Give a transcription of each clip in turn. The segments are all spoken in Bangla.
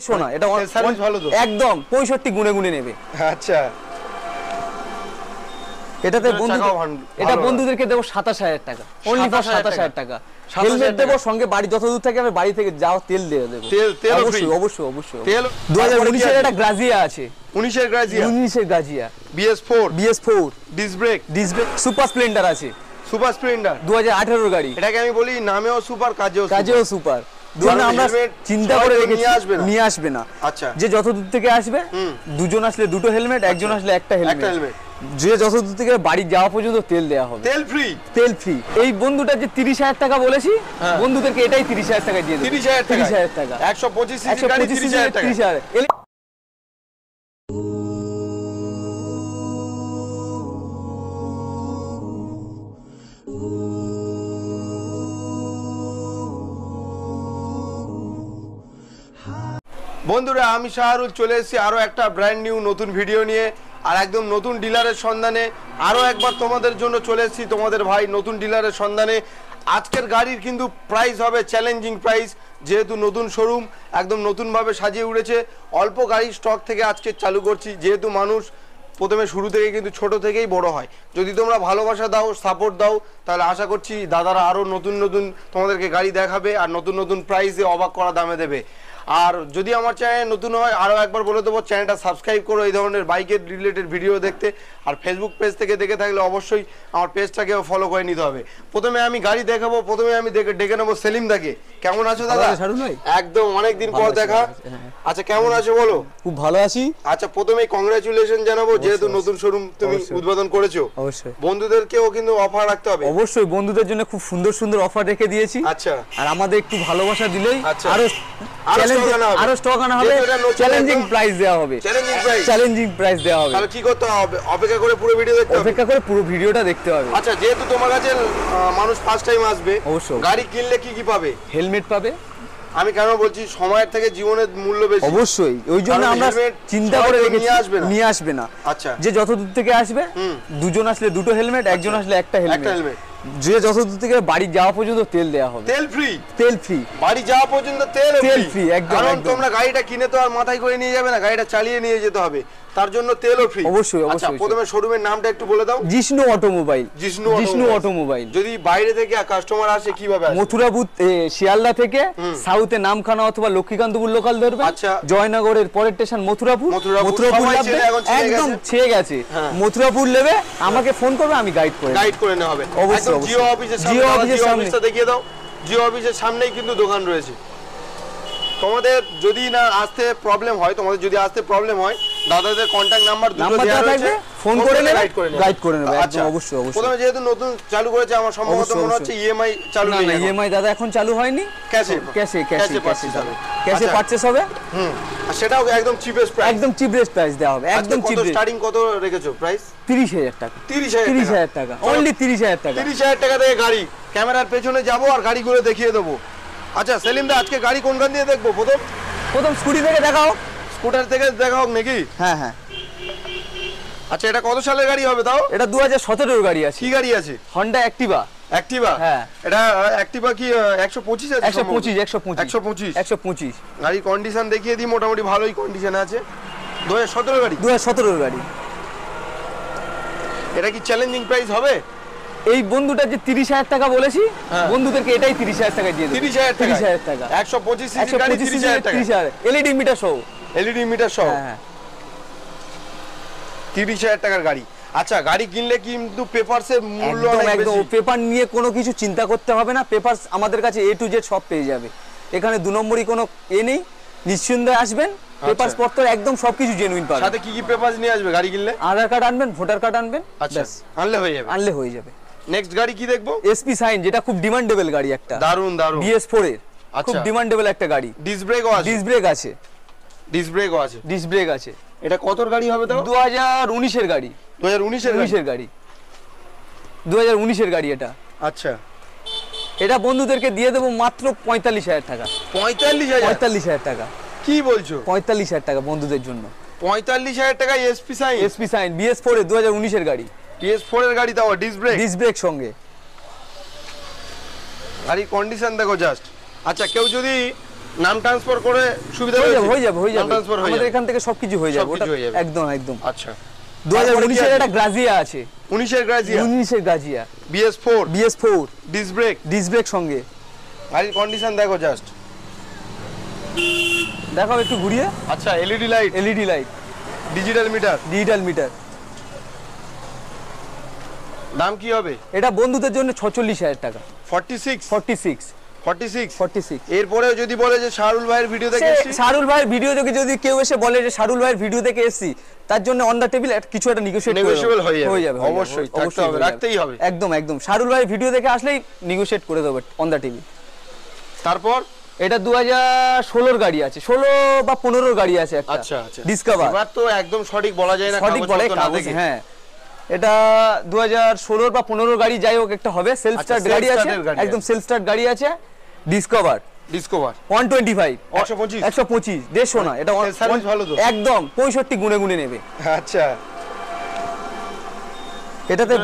শোনা এটা সার্ভিস ভালো তো একদম 65 গুণে গুণে নেবে। আচ্ছা এটাতে বন্ধু এটা বন্ধুদেরকে দেব 27000 টাকা, অনলি ফর 27000 টাকা। হেলমেট দেব, সঙ্গে বাড়ি যত দূর থেকে আমি বাড়ি থেকে যাও তেল দিয়ে দেব। তেল অবশ্যই অবশ্যই অবশ্যই। তেল 2019 এর একটা গ্রাজিয়া আছে, 19 এর গ্রাজিয়া, 19 এর Grazia BS4 disc brake super Splendor আছে, সুপার স্প্লেন্ডার 2018 এর গাড়ি। এটাকে আমি বলি নামেও সুপার কাজেও সুপার। দুজন আমরা চিন্তা করে রেখেছি নিয়ে আসবে না। আচ্ছা যে যত দূর থেকে আসবে, দুজন আসলে দুটো হেলমেট, একজন আসলে একটা হেলমেট। যে যত দূর থেকে বাড়ি যাওয়া পর্যন্ত তেল দেওয়া হবে, তেল ফ্রি। এই বন্ধুটা যে 30000 টাকা বলেছি, বন্ধুদেরকে এটাই 30000 টাকা দিয়ে দেব। 30000 টাকা 125 সিসি গাড়ি 30000 টাকা। বন্ধুরা আমি শাহরুল চলে এসেছি আরো একটা ব্র্যান্ড নিউ নতুন ভিডিও নিয়ে, আর একদম নতুন ডিলারের সন্ধানে আরো একবার তোমাদের জন্য চলে এসেছি। তোমাদের ভাই নতুন ডিলারের সন্ধানে। আজকের গাড়ির কিন্তু প্রাইস হবে চ্যালেঞ্জিং প্রাইস, যেহেতু নতুন শোরুম একদম নতুনভাবে সাজিয়ে উঠেছে। অল্প গাড়ির স্টক থেকে আজকে চালু করছি, যেহেতু মানুষ প্রথমে শুরু থেকে কিন্তু ছোট থেকেই বড় হয়। যদি তোমরা ভালোবাসা দাও, সাপোর্ট দাও, তাহলে আশা করছি দাদারা আরও নতুন নতুন তোমাদেরকে গাড়ি দেখাবে আর নতুন নতুন প্রাইসে অবাক করা দামে দেবে। আর যদি আমার চ্যানেল নতুন হয় আরও একবার বলে দেবো, চ্যানেলটা সাবস্ক্রাইব করো এই ধরনের বাইকের রিলেটেড ভিডিও দেখতে। আর ফেসবুক পেজ থেকে দেখে থাকলে অবশ্যই আমার পেজটাকেও ফলো করে নিতে হবে। প্রথমে আমি গাড়ি দেখাবো, প্রথমে আমি ডেকে নেবো সেলিম দাকে। কেমন আছো দাদা? একদম অনেকদিন পর দেখা। আচ্ছা কেমন আছো বলো? খুব ভালো আছি। আচ্ছা প্রথমেই কংগ্রাচুলেশন জানাবো, যেহেতু নতুন শোরুম তুমি উদ্বোধন করেছো। অবশ্যই বন্ধুদেরকেও কিন্তু অফার রাখতে হবে। অবশ্যই বন্ধুদের জন্য খুব সুন্দর সুন্দর অফার রেখে দিয়েছি। আচ্ছা আর আমাদের একটু ভালোবাসা দিলেই আরো স্টক আনা হবে, চ্যালেঞ্জিং প্রাইস দেওয়া হবে। চ্যালেঞ্জিং প্রাইস দেওয়া হবে। তাহলে কি করতে হবে? অপেক্ষা করে পুরো ভিডিও দেখতে হবে। অপেক্ষা করে পুরো ভিডিওটা দেখতে হবে। আচ্ছা যেহেতু তোমার কাছে মানুষ ফার্স্ট টাইম আসবে, অবশ্যই গাড়ি কিনলে কি কি পাবে? হেলমেট পাবে। আমি কেন বলছি, সময়ের থেকে জীবনের মূল্য বেশি। অবশ্যই ওই জন্য আমরা চিন্তা করে রেখেছি নিয়ে আসবে না। আচ্ছা যে যত দূর থেকে আসবে, দুজন আসলে দুটো হেলমেট, একজন আসলে একটা হেলমেট। যে যত দূর থেকে বাড়ি যাওয়া পর্যন্ত তেল দেওয়া হবে। তেল ফ্রি বাড়ি যাওয়া পর্যন্ত তেল ফ্রি একদম। কারণ তোমরা গাড়িটা কিনে তো আর মাথায় করে নিয়ে যাবে না, গাড়িটা চালিয়ে নিয়ে যেতে হবে, তার জন্য তেলও ফ্রি। অবশ্যই আচ্ছা অবশ্যই। প্রথমে শোরুমের নামটা একটু বলে দাও। জিষ্ণু অটোমোবাইল। জিষ্ণু অটোমোবাইল। যদি বাইরে থেকে কাস্টমার আসে কিভাবে আসে? মথুরাপুর শিয়ালদা থেকে সাউথে নামখানা অথবা লক্ষ্মীকান্তপুর লোকাল ধরবে। আচ্ছা জয়নগরের পরের স্টেশন মথুরাপুর একদম ছেয়ে গেছে। মথুরাপুর নেবে, আমাকে ফোন করবে, আমি গাইড করে নেওয়া হবে। অবশ্যই জিও অফিসের সামনে দেখিয়ে দাও। জিও অফিসের সামনেই কিন্তু দোকান রয়েছে। তোমাদের যদি না আসতে প্রবলেম হয়, দাদাদের কন্টাক্ট নাম্বার দুটো দেওয়া রয়েছে, ফোন করে নেবে, গাইড করে নেবে। আচ্ছা অবশ্যই অবশ্যই। প্রথমে যেহেতু নতুন চালু করেছে, আমার সম্ভবত মনে হচ্ছে ইএমআই চালু নেই। না ইএমআই দাদা এখন চালু হয়নি, ক্যাশে পারচেজ হবে। আর সেটাও একদম চিপেস্ট প্রাইস দেওয়া হবে। একদম চিপ। স্টার্টিং কত রেখেছো প্রাইস? 30000 টাকা। 30000 টাকা অনলি 30000 টাকা। 30000 টাকা দিয়ে গাড়ি। ক্যামেরার পেছনে যাব আর গাড়িগুলো দেখিয়ে দেবো। আচ্ছা সেলিম দা আজকে গাড়ি কোনখান দিয়ে দেখবো? প্রথম স্কুটি থেকে দেখাও। স্কুটার থেকে দেখা হোক নাকি? হ্যাঁ হ্যাঁ। আচ্ছা এটা কত সালের গাড়ি হবে তাও? এটা 2017 এর গাড়ি আছে। কি গাড়ি আছে? হন্ডা অ্যাক্টিভা। হ্যাঁ এটা অ্যাক্টিভা কি 125 আছে? 125 গাড়ি কন্ডিশন দেখিয়ে দিই, মোটামুটি ভালোই কন্ডিশনে আছে। 2017 গাড়ি। 2017 এর গাড়ি। এটা কি চ্যালেঞ্জিং প্রাইস হবে? এই বন্ধুটা যে 30000 টাকা বলেছি, বন্ধুদেরকে এটাই 30000 টাকা দিয়ে দেব। 30000 টাকা 125 সিসি গাড়ি 30000 টাকা। এলইডি মিটার সহ। হ্যাঁ 30000 টাকার গাড়ি। আচ্ছা গাড়ি কিনলে কিন্তু পেপারসের মূল্য অনেক বেশি। একদম পেপার নিয়ে কোনো কিছু চিন্তা করতে হবে না। পেপারস আমাদের কাছে A to Z সব পেয়ে যাবে। এখানে দু নম্বরই কোনো নেই, নিশ্চিন্তায় আসবেন। পেপারস পত্র একদম সবকিছু জেনুইন পাবেন। সাথে কি কি পেপারস নিয়ে আসবে গাড়ি কিনলে? আধার কার্ড আনবেন, ভোটার কার্ড আনবেন, আচ্ছা আনলে হয়ে যাবে। নেক্সট গাড়ি কি দেখবো? এসপি সাইন, যেটা খুব ডিমান্ডেবল গাড়ি একটা। দারুন BS4 এর খুব ডিমান্ডেবল একটা গাড়ি। ডিস্ক ব্রেকও আছে। ডিস্ক ব্রেক আছে। এটা কতর গাড়ি হবে তাও? 2019 এর গাড়ি। 2019 এর গাড়ি এটা। আচ্ছা এটা বন্ধুদেরকে দিয়ে দেবো মাত্র 45000 টাকা। 45000 টাকা। কি বলছো? 45000 টাকা বন্ধুদের জন্য। 45000 টাকা এসপি সাইন BS4 এর 2019 এর গাড়ি। BS4 এর গাড়ি তাও ডিস্ক ব্রেক সঙ্গে। গাড়ির কন্ডিশন দেখো জাস্ট। আচ্ছা কেউ যদি নাম ট্রান্সফার করে সুবিধা হয়ে যাবে আমাদের এখান থেকে সবকিছু হয়ে যাবে ওটা একদম আচ্ছা 2019 এর একটা গ্রাজিয়া আছে 19 এর গ্রাজিয়া BS4 ডিস ব্রেক সঙ্গে গাড়ির কন্ডিশন দেখো জাস্ট দেখাও একটু ঘুরিয়ে আচ্ছা এলইডি লাইট ডিজিটাল মিটার দাম কি হবে এটা বন্ধুদের জন্য 46000 টাকা 46 এরপরেও যদি বলে যে শাহরুল ভাইয়ের ভিডিও দেখে এসেছি শাহরুল ভাইয়ের ভিডিও দেখে যদি কেউ এসে বলে যে শাহরুল ভাইয়ের ভিডিও দেখে এসেছি তার জন্য অন দা টেবিল কিছু একটা নেগোশিয়েবল হয়ে যাবে অবশ্যই থাকতে হবে রাখতেই হবে একদম শাহরুল ভাইয়ের ভিডিও দেখে আসলেই নেগোশিয়েট করে দেবো অন দা টেবিল তারপর এটা 2016 এর গাড়ি আছে 16 বা 15 এর গাড়ি আছে একটা আচ্ছা ডিসকভার এবার তো একদম সঠিক বলা যায় না সঠিক বলে কাগজে হ্যাঁ এটা 2016 বা 15 এর গাড়ি যাই হোক একটা হবে সেলফ স্টার্ট গাড়ি আছে একদম সেলফ স্টার্ট গাড়ি আছে ডিসকভার 125 125 150 না এটা সার্ভিস ভালো তো একদম 65 গুনে নেবে আচ্ছা এটাতে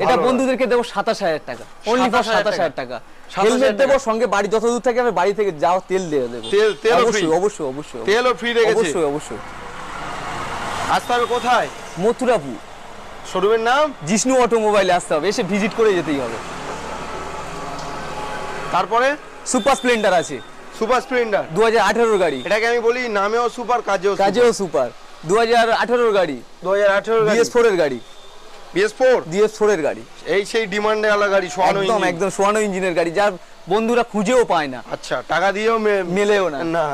এটা বন্ধুদেরকে দেবো 27000 টাকা অনলি ফর 27000 টাকা হেলমেট দেবো সঙ্গে বাড়ি যত দূর থেকে আমি বাড়ি থেকে যাও তেল দিয়ে দেবো তেল অবশ্যই তেলও ফ্রি রেখেছে অবশ্যই আসতে হবে কোথায় মথুরাপুর শোরুমের নাম জিষ্ণু অটোমোবাইলে আসতে হবে এসে ভিজিট করে যেতেই হবে তারপরে সুপার স্প্লেন্ডার আছে 2018 এর গাড়ি এটাকে আমি বলি নামেও সুপার কাজেও সুপার 2018 এর গাড়ি BS4 এর গাড়ি BS4 এর গাড়ি এই সেই ডিমান্ডে আলা গাড়ি একদম সোয়ানো ইঞ্জিনের গাড়ি যার বন্ধুরা খুঁজেও পায় না আচ্ছা টাকা দিয়েও মেলেও না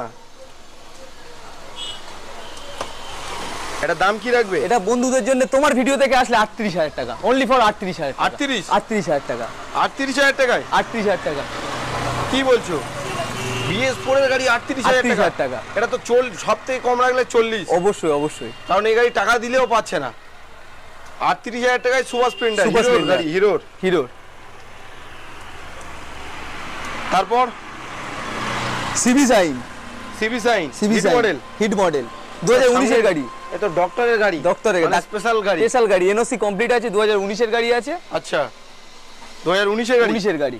এটা দাম কি রাখবে এটা বন্ধুদের জন্য তোমার ভিডিও থেকে আসলে 38000 টাকা অনলি ফর 38000 টাকা 38000 টাকায় 38000 টাকা কি বলছো BS4 এর গাড়ি 38000 টাকা এটা তো সবথেকে কম রাখলে 40 অবশ্যই কারণ এই গাড়ি টাকা দিলেও পাচ্ছে না 38000 টাকায় সুপার স্প্লেন্ডার গাড়ি হিরোর তারপর সিবি সাইন হিট মডেল 2019 এর গাড়ি এটা ডক্টরের গাড়ি স্পেশাল গাড়ি এনওসি কমপ্লিট আছে 2019 এর গাড়ি আছে আচ্ছা 2019 এর গাড়ি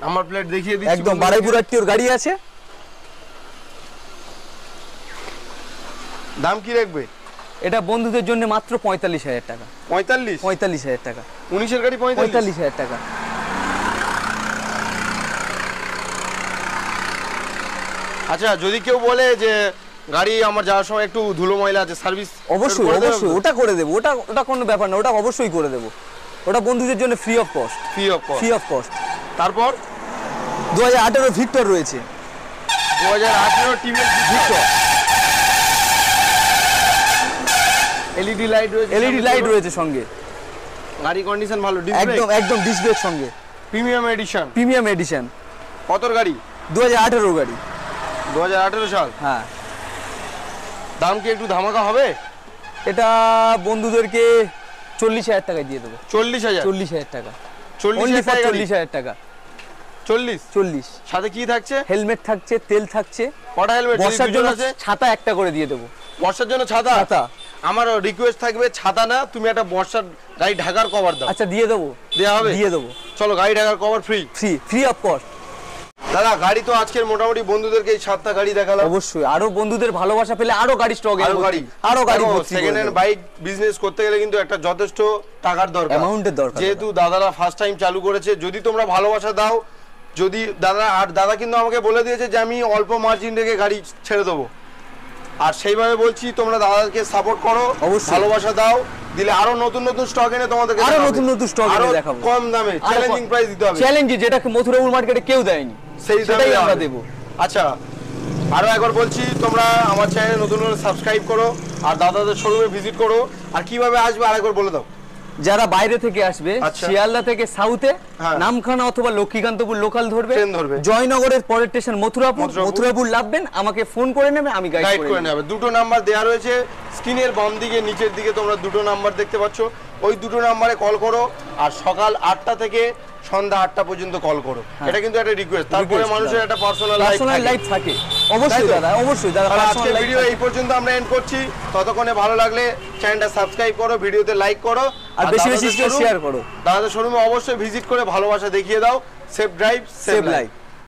নাম্বার প্লেট দেখিয়ে দিচ্ছি একদম বারাইপুরাটির গাড়ি আছে দাম কি রাখবে এটা বন্ধুদের জন্য মাত্র 45000 টাকা 45000 টাকা 19 এর গাড়ি 45000 টাকা আচ্ছা যদি কেউ বলে যে গাড়ি আমার যাওয়ার সময় একটু ধুলো ময়লা আছে সার্ভিস অবশ্যই ওটা করে দেব ওটা কোনো ব্যাপার না ওটা অবশ্যই করে দেব ওটা বন্ধুদের জন্য ফ্রি অফ কস্ট তারপর 2018 ভিক্টর রয়েছে 2018 টিভিএস ভিক্টর এলইডি লাইট রয়েছে সঙ্গে গাড়ি কন্ডিশন ভালো একদম ডিস ব্রেক সঙ্গে প্রিমিয়াম এডিশন কতর গাড়ি 2018 গাড়ি 2018 সাল হ্যাঁ দাম কি একটু ধামাকা হবে এটা বন্ধুদেরকে 40000 টাকা দিয়ে দেবো 40000 টাকা 40000 টাকা 40 সাথে কি থাকছে হেলমেট থাকছে তেল থাকছে কটা হেলমেট বর্ষার জন্য ছাতা একটা করে দিয়ে দেবো বর্ষার জন্য ছাতা আমার রিকোয়েস্ট থাকবে ছাতা না তুমি একটা বর্ষার গাড়ি ঢাকার কভার দাও আচ্ছা দিয়ে দেবো চলো গাড়ি ঢাকার কভার ফ্রি অফ কস্ট দাদা গাড়ি তো আজকের মোটামুটি বন্ধুদেরকে এই 7টা গাড়ি দেখালাম অবশ্যই আরো বন্ধুদের ভালোবাসা পেলে আরো গাড়ি স্টক আরো গাড়ি সেকেন্ড হ্যান্ড বাইক বিজনেস করতে গেলে কিন্তু একটা যথেষ্ট টাকার দরকার অ্যামাউন্টের দরকার যেহেতু দাদারা ফার্স্ট টাইম চালু করেছে যদি তোমরা ভালোবাসা দাও যদি দাদা কিন্তু আমাকে বলে দিয়েছে যে আমি অল্প মার্জিন রেখে গাড়ি ছেড়ে দেবো আর সেইভাবে বলছি তোমরা দাদাকে সাপোর্ট করো ভালোবাসা দাও দিলে আরো নতুন স্টক এনে তোমাদেরকে আরো নতুন স্টক এনে দেখাবো কম দামে চ্যালেঞ্জিং প্রাইস দিতে হবে চ্যালেঞ্জ যেটা মথুরাপুর মার্কেটে কেউ দেয়নি সেটাই আমরা দেব আচ্ছা আরো একবার বলছি তোমরা আমার চ্যানেলে নতুন করে সাবস্ক্রাইব করো আর দাদাদের শোরুমে ভিজিট করো আর কিভাবে আসবে আরেকবার বলে দাও যারা বাইরে থেকে আসবে শিয়ালদা থেকে সাউথে নামখানা অথবা লক্ষ্মীকান্তপুর লোকাল ধরবে জয়নগরের পরের স্টেশন মথুরাপুর লাভবেন আমাকে ফোন করে নেবে আমি গাইড করে নেব দুটো নাম্বার দেয়া রয়েছে স্ক্রিনের বাম দিকে নিচের দিকে তোমরা দুটো নাম্বার দেখতে পাচ্ছ ওই দুটো নাম্বারে কল করো আর সকাল 8টা থেকে সন্ধ্যা 8টা পর্যন্ত কল করো এটা কিন্তু একটা রিকোয়েস্ট তারপরে মানুষের একটা পার্সোনাল লাইফ থাকে অবশ্যই দাদা আজকের ভিডিও এই পর্যন্ত আমরা এন্ড করছি ততক্ষণে ভালো লাগলে চ্যানেলটা সাবস্ক্রাইব করো ভিডিওতে লাইক করো আর বেশি শেয়ার করো দাদাদের শোরুমে অবশ্যই ভিজিট করে ভালোবাসা দেখিয়ে দাও সেফ ড্রাইভ সেভ লাইফ